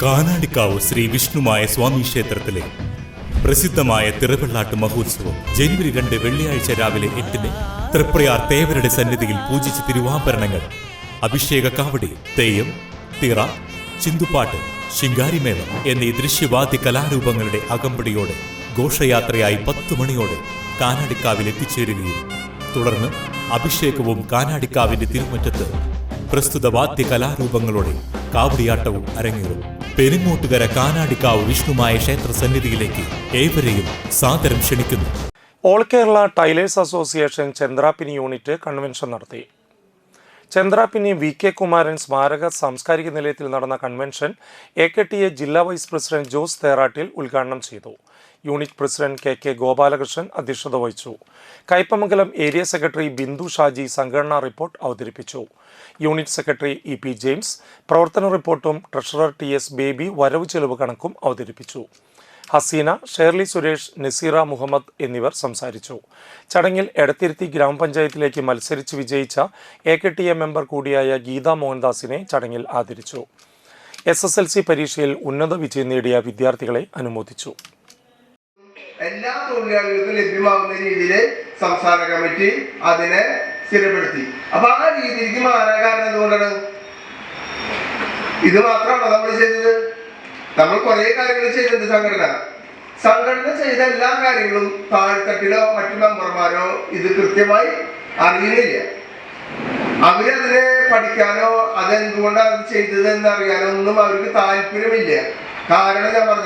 കാനാടിക്കാവ് ശ്രീ വിഷ്ണുമായ സ്വാമി ക്ഷേത്രത്തിലെ പ്രസിദ്ധമായ തിറവെള്ളാട്ട് മഹോത്സവം ജനുവരി 2 വെള്ളിയാഴ്ച രാവിലെ 8-ന് തൃപ്രയാർ തേവരുടെ സന്നിധിയിൽ പൂജിച്ച തിരുവാഭരണങ്ങൾ, അഭിഷേക കാവടി, തെയ്യം, തിറ, ചിന്തുപാട്ട്, ശിങ്കാരിമേളം എന്നീ ദൃശ്യവാദ്യ കലാരൂപങ്ങളുടെ അകമ്പടിയോടെ ഘോഷയാത്രയായി 10 മണിയോടെ കാനാടിക്കാവിൽ എത്തിച്ചേരുകയും തുടർന്ന് അഭിഷേകവും കാനാടിക്കാവിന്റെ തിരുമുറ്റത്ത് പ്രസ്തുത വാദ്യ കലാരൂപങ്ങളോടെ കാവടിയാട്ടവും അരങ്ങേറും. പെരിങ്ങോട്ടുകര കാനാടിക്കാവ് വിഷ്ണുമായ ക്ഷേത്ര സന്നിധിയിലേക്ക് ഏവരെയും സാദരം ക്ഷണിക്കുന്നു. All Kerala tailors association Chandrapini unit convention നടത്തി. ചന്ദ്രാപിനി VK കുമാരൻ സ്മാരക സാംസ്കാരിക നിലയത്തിൽ നടന്ന കൺവെൻഷൻ AKTA ജില്ലാ വൈസ് പ്രസിഡന്റ് ജോസ് തേറാട്ടിൽ ഉദ്ഘാടനം ചെയ്തു. യൂണിറ്റ് പ്രസിഡന്റ് KK ഗോപാലകൃഷ്ണൻ അധ്യക്ഷത വഹിച്ചു. കയ്പമംഗലം ഏരിയ സെക്രട്ടറി ബിന്ദു ഷാജി സംഘടനാ റിപ്പോർട്ട് അവതരിപ്പിച്ചു. യൂണിറ്റ് സെക്രട്ടറി EP ജെയിംസ് പ്രവർത്തന റിപ്പോർട്ടും ട്രഷറർ TS ബേബി വരവ് ചെലവ് കണക്കും അവതരിപ്പിച്ചു. ഹസീന, ഷേർലി സുരേഷ്, നസീറ മുഹമ്മദ് എന്നിവർ സംസാരിച്ചു. ചടങ്ങിൽ എടത്തിരുത്തി ഗ്രാമപഞ്ചായത്തിലേക്ക് മത്സരിച്ച് വിജയിച്ച AKTA മെമ്പർ കൂടിയായ ഗീത മോഹൻദാസിനെ ചടങ്ങിൽ ആദരിച്ചു. SSLC പരീക്ഷയിൽ ഉന്നത വിജയം നേടിയ വിദ്യാർത്ഥികളെ അനുമോദിച്ചു. എല്ലാ തൊഴിലാളികൾക്കും ലഭ്യമാകുന്ന രീതിയിൽ സംസ്ഥാന കമ്മിറ്റി അതിനെ സ്ഥിരപ്പെടുത്തി. അപ്പൊ ആ രീതിയിലേക്ക് മാറാൻ കാരണം എന്തുകൊണ്ടാണ്? ഇത് മാത്രമാണോ നമ്മൾ ചെയ്തത്? നമ്മൾ കുറെ കാര്യങ്ങൾ ചെയ്തിട്ടുണ്ട്. സംഘടന ചെയ്ത എല്ലാ കാര്യങ്ങളും താഴ്ത്തട്ടിലോ മറ്റു മെമ്പർമാരോ ഇത് കൃത്യമായി അറിയുന്നില്ല. അവരതിനെ പഠിക്കാനോ അതെന്തുകൊണ്ടാണ് അത് ചെയ്തത് എന്നറിയാനോ ഒന്നും അവർക്ക് താല്പര്യമില്ല. കാരണം ഞാൻ പറഞ്ഞ